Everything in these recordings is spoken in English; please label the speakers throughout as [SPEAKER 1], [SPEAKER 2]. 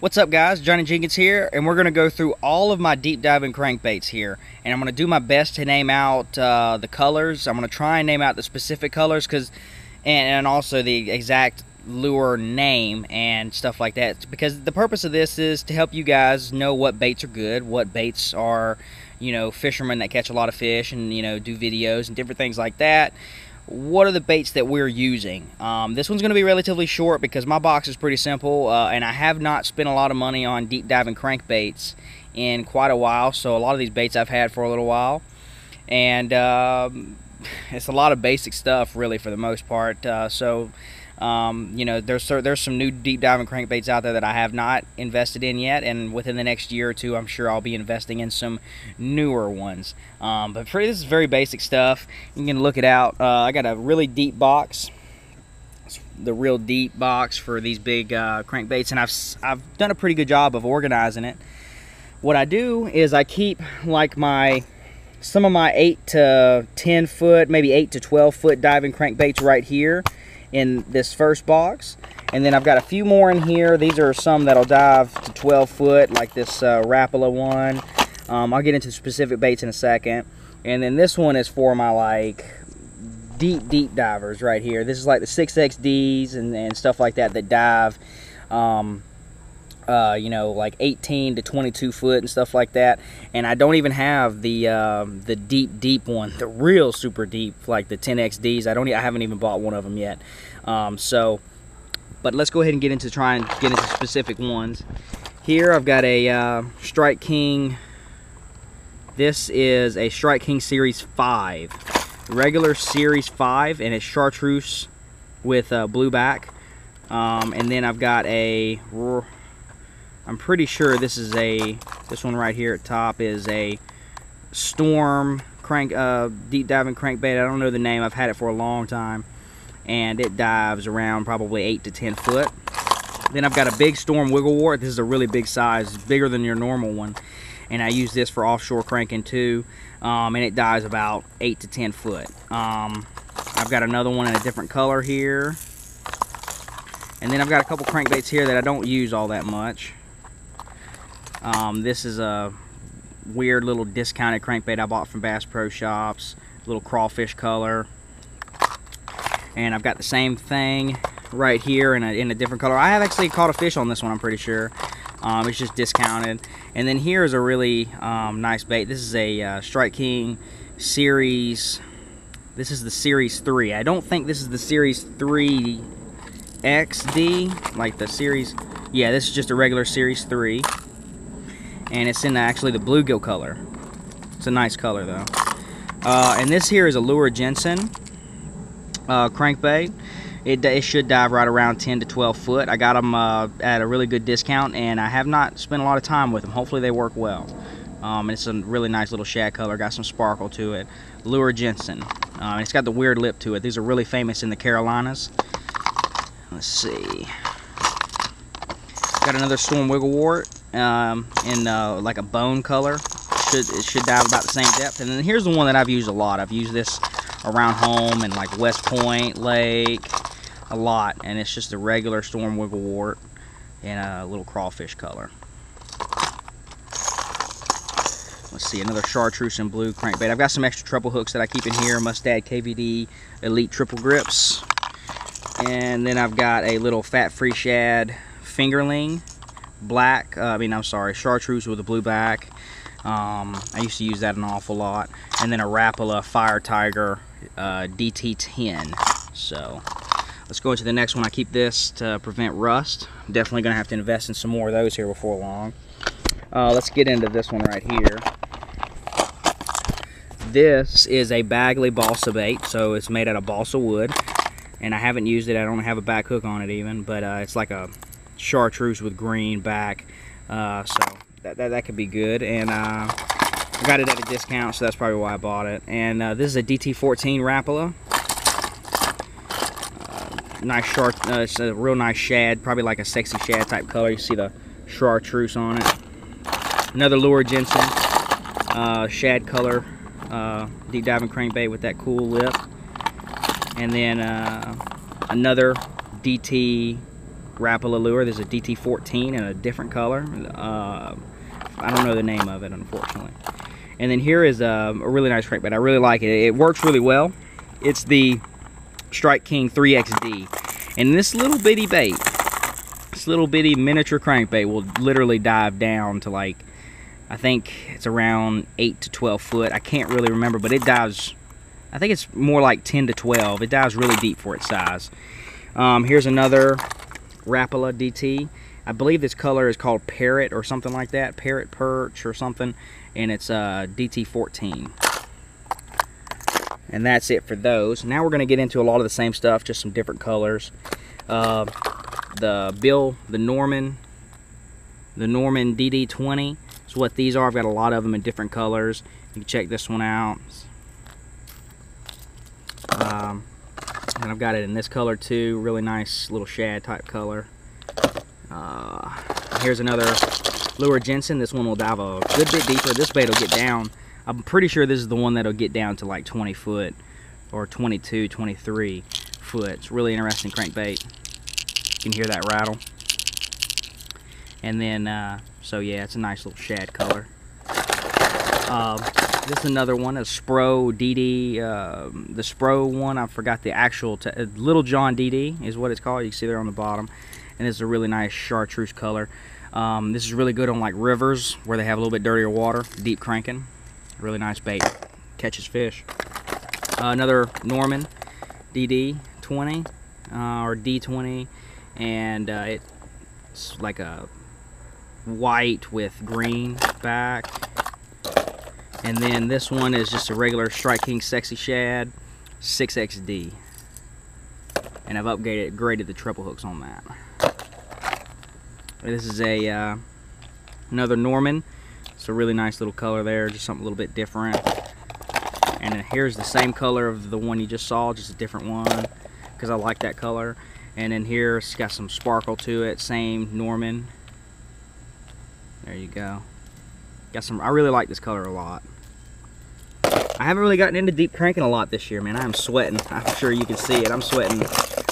[SPEAKER 1] What's up guys, Johnny Jenkins here, and we're going to go through all of my deep diving crankbaits here, and I'm going to do my best to name out the colors. I'm going to try and name out the specific colors and also the exact lure name and stuff like that, because the purpose of this is to help you guys know what baits are good, what baits are, you know, fishermen that catch a lot of fish and, you know, do videos and different things like that. What are the baits that we're using? This one's going to be relatively short because my box is pretty simple, and I have not spent a lot of money on deep diving crankbaits in quite a while. So a lot of these baits I've had for a little while, and it's a lot of basic stuff really for the most part. You know, there's some new deep diving crankbaits out there that I have not invested in yet, and within the next year or two I'm sure I'll be investing in some newer ones. But this is very basic stuff. You can look it out. I got a really deep box. It's the real deep box for these big crankbaits, and I've done a pretty good job of organizing it. What I do is I keep like some of my 8 to 10 foot, maybe 8 to 12 foot diving crankbaits right here in this first box, and then I've got a few more in here. These are some that'll dive to 12 foot, like this Rapala one. I'll get into specific baits in a second. And then this one is for my like deep divers right here. This is like the 6XDs and stuff like that dive you know, like 18 to 22 foot and stuff like that. And I don't even have the deep one, the real super deep, like the 10XDs. I haven't even bought one of them yet. But let's go ahead and try and get into specific ones. Here I've got a Strike King. This is a Strike King Series 5, regular Series 5, and it's chartreuse with blue back. And then I've got I'm pretty sure this one right here at top is a Storm deep diving crankbait. I don't know the name. I've had it for a long time, and it dives around probably 8 to 10 foot. Then I've got a big Storm Wigglewort. This is a really big size. It's bigger than your normal one, and I use this for offshore cranking too, and it dives about 8 to 10 foot. I've got another one in a different color here, and then I've got a couple crankbaits here that I don't use all that much. This is a weird little discounted crankbait I bought from Bass Pro Shops, little crawfish color. And I've got the same thing right here in a different color. I have actually caught a fish on this one, I'm pretty sure. It's just discounted. And then here's a really nice bait. This is a Strike King Series. This is the Series 3. I don't think this is the Series 3 XD, like the Series. Yeah, this is just a regular Series 3. And it's in actually the bluegill color. It's a nice color though. And this here is a Lure Jensen crankbait. It should dive right around 10 to 12 foot. I got them at a really good discount, and I have not spent a lot of time with them. Hopefully they work well. It's a really nice little shad color, got some sparkle to it. Lure Jensen. It's got the weird lip to it. These are really famous in the Carolinas. Let's see. Got another Storm Wigglewort in like a bone color. It should dive about the same depth. And then here's the one that I've used a lot. I've used this around home and like West Point Lake a lot, and it's just a regular Storm Wigglewort in a little crawfish color. Let's see, another chartreuse and blue crankbait. I've got some extra treble hooks that I keep in here, Mustad KVD Elite Triple Grips. And then I've got a little fat free shad fingerling, black, chartreuse with a blue back. I used to use that an awful lot. And then a Rapala Fire Tiger DT10. So let's go into the next one. I keep this to prevent rust. I'm definitely going to have to invest in some more of those here before long. Let's get into this one right here. This is a Bagley balsa bait, so it's made out of balsa wood, and I haven't used it. I don't have a back hook on it even, but it's like a chartreuse with green back, so that could be good. And I got it at a discount, so that's probably why I bought it. And this is a DT14 Rapala. Nice it's a real nice shad, probably like a sexy shad type color. You see the chartreuse on it. Another Lure Jensen shad color deep diving crankbait with that cool lip. And then another DT Rapala lure. This is a DT14 in a different color. I don't know the name of it, unfortunately. And then here is a really nice crankbait. I really like it. It works really well. It's the Strike King 3XD. And this little bitty bait, this little bitty miniature crankbait will literally dive down to, like, I think it's around 8 to 12 foot. I can't really remember, but it dives, I think it's more like 10 to 12. It dives really deep for its size. Here's another Rapala DT. I believe this color is called Parrot or something like that. Parrot Perch or something. And it's DT14. And that's it for those. Now we're going to get into a lot of the same stuff, just some different colors. The Norman DD20 is what these are. I've got a lot of them in different colors. You can check this one out. And I've got it in this color too. Really nice little shad type color. Here's another Lure Jensen. This one will dive a good bit deeper. This bait will get down. I'm pretty sure this is the one that'll get down to like 20 foot or 22, 23 foot. It's really interesting crankbait. You can hear that rattle. And then, so yeah, it's a nice little shad color. This is another one, a Spro DD. The Spro one, I forgot the actual, Little John DD is what it's called. You can see there on the bottom. And this is a really nice chartreuse color. This is really good on like rivers where they have a little bit dirtier water, deep cranking. Really nice bait, catches fish. Another Norman DD20 or D20, and it's like a white with green back. And then this one is just a regular Strike King Sexy Shad 6XD, and I've graded the treble hooks on that. This is a another Norman. It's a really nice little color there, just something a little bit different. And then here's the same color of the one you just saw, just a different one, because I like that color. And then here it's got some sparkle to it, same Norman. There you go. Got some. I really like this color a lot. I haven't really gotten into deep cranking a lot this year, man. I am sweating. I'm sure you can see it. I'm sweating.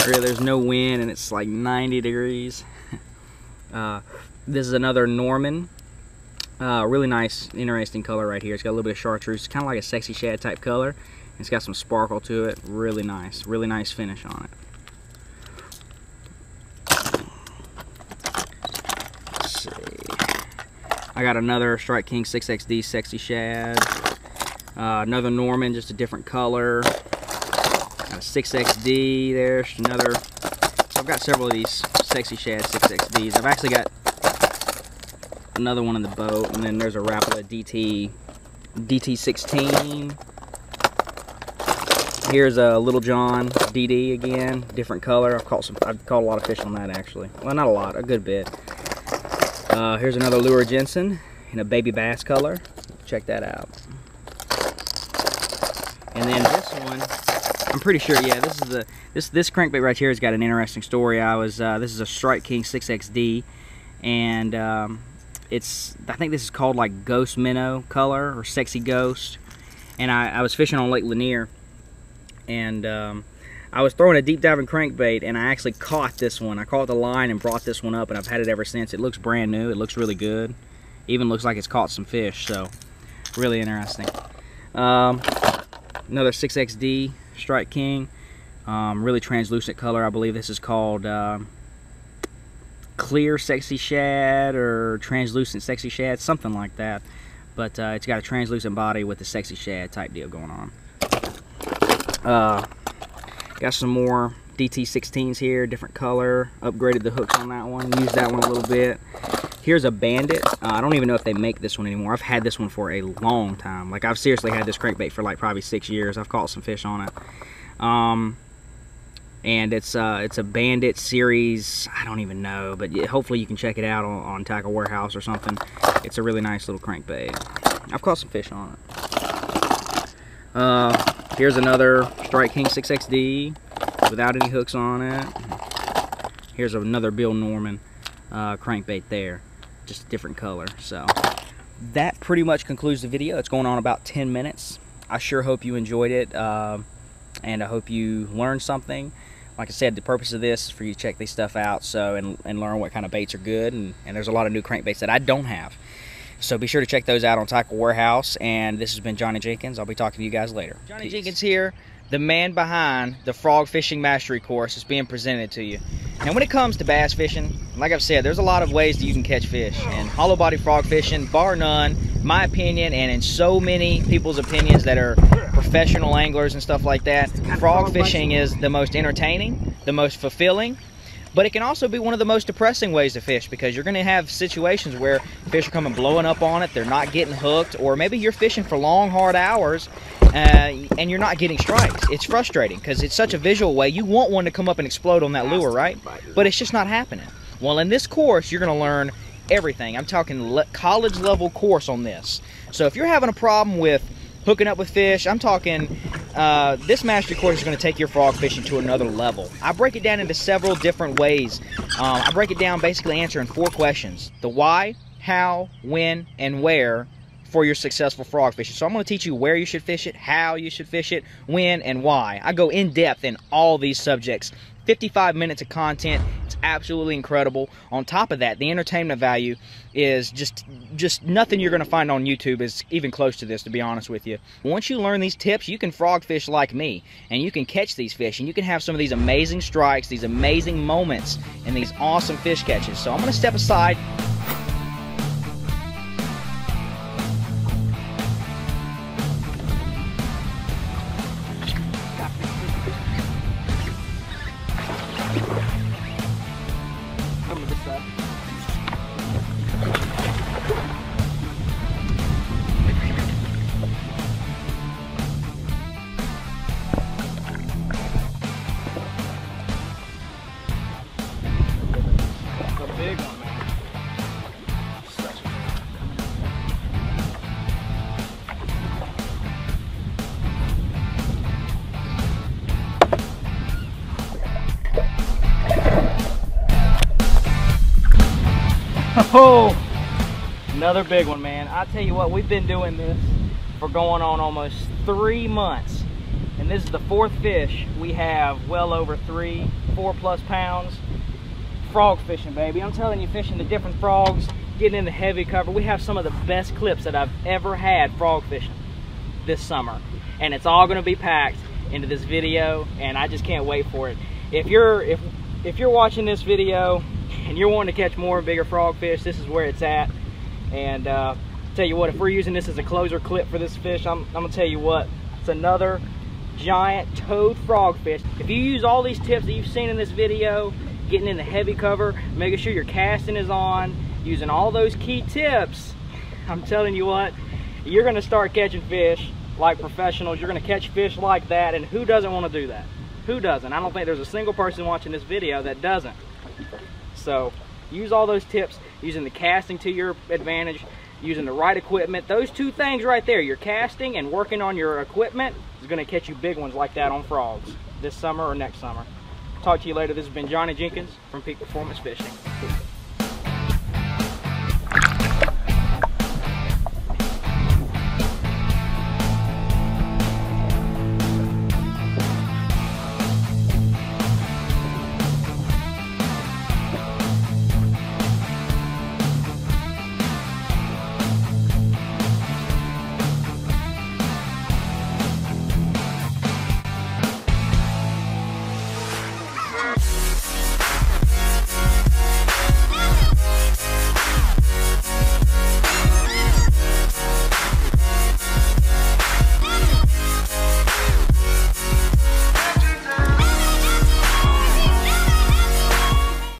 [SPEAKER 1] There's no wind and it's like 90 degrees. This is another Norman. Really nice, interesting color right here. It's got a little bit of chartreuse. It's kind of like a Sexy Shad type color. It's got some sparkle to it. Really nice finish on it. Let's see. I got another Strike King 6XD Sexy Shad. Another Norman, just a different color. Got a 6XD. There's another. I've got several of these Sexy Shad 6XDs. I've actually got another one in the boat, and then there's a Rapala DT16. Here's a Little John DD again, different color. I've caught a lot of fish on that actually. Well, not a lot, a good bit. Here's another Lure Jensen in a baby bass color. Check that out. And then this one, I'm pretty sure, yeah, this is the this crankbait right here has got an interesting story. This is a Strike King 6XD, and I think this is called like Ghost Minnow color or Sexy Ghost. And I was fishing on Lake Lanier, and I was throwing a deep diving crankbait, and I actually caught this one. I caught the line and brought this one up, and I've had it ever since. It looks brand new. It looks really good. Even looks like it's caught some fish, so really interesting. Another 6XD Strike King, really translucent color. I believe this is called Clear Sexy Shad or Translucent Sexy Shad, something like that. But it's got a translucent body with the Sexy Shad type deal going on. Got some more DT16s here, different color. Upgraded the hooks on that one, used that one a little bit. Here's a Bandit. I don't even know if they make this one anymore. I've had this one for a long time. Like, I've seriously had this crankbait for like probably 6 years. I've caught some fish on it. And it's a Bandit series. I don't even know, but hopefully you can check it out on Tackle Warehouse or something. It's a really nice little crankbait. I've caught some fish on it. Here's another Strike King 6XD without any hooks on it. Here's another Bill Norman crankbait there. Just a different color. So that pretty much concludes the video. It's going on about 10 minutes. I sure hope you enjoyed it, and I hope you learned something. Like I said, the purpose of this is for you to check these stuff out, so and learn what kind of baits are good, and there's a lot of new crankbaits that I don't have. So be sure to check those out on Tackle Warehouse. And this has been Johnny Jenkins. I'll be talking to you guys later. Johnny Jenkins here, the man behind the Frog Fishing Mastery course is being presented to you. Now when it comes to bass fishing, like I've said, there's a lot of ways that you can catch fish. And hollow body frog fishing, bar none, my opinion, and in so many people's opinions that are professional anglers and stuff like that, frog fishing is the most entertaining, the most fulfilling, but it can also be one of the most depressing ways to fish, because you're going to have situations where fish are coming blowing up on it, they're not getting hooked, or maybe you're fishing for long, hard hours and you're not getting strikes. It's frustrating because it's such a visual way. You want one to come up and explode on that lure, right? But it's just not happening. Well, in this course, you're going to learn everything. I'm talking college level course on this. So if you're having a problem with hooking up with fish, I'm talking this mastery course is going to take your frog fishing to another level. I break it down into several different ways. I break it down basically answering 4 questions: the why, how, when, and where for your successful frog fishing. So I'm going to teach you where you should fish it, how you should fish it, when, and why. I go in depth in all these subjects. 55 minutes of content. It's absolutely incredible. On top of that, the entertainment value is just nothing you're going to find on YouTube is even close to this, to be honest with you. Once you learn these tips, you can frog fish like me, and you can catch these fish, and you can have some of these amazing strikes, these amazing moments, and these awesome fish catches. So I'm going to step aside. Oh, another big one, man. I tell you what, we've been doing this for going on almost 3 months, and this is the 4th fish. We have well over 4+ pounds. Frog fishing, baby. I'm telling you, fishing the different frogs, getting in the heavy cover. We have some of the best clips that I've ever had frog fishing this summer, and it's all going to be packed into this video, and I just can't wait for it. If you're watching this video and you're wanting to catch more and bigger frog fish, this is where it's at. And tell you what, if we're using this as a closer clip for this fish, I'm gonna tell you what, it's another giant toad frog fish. If you use all these tips that you've seen in this video, getting in the heavy cover, making sure your casting is on, using all those key tips, I'm telling you what, you're gonna start catching fish like professionals. You're gonna catch fish like that, and who doesn't want to do that? Who doesn't? I don't think there's a single person watching this video that doesn't. So use all those tips, using the casting to your advantage, using the right equipment. Those 2 things right there, your casting and working on your equipment, is going to catch you big ones like that on frogs this summer or next summer. Talk to you later. This has been Johnny Jenkins from Peak Performance Fishing.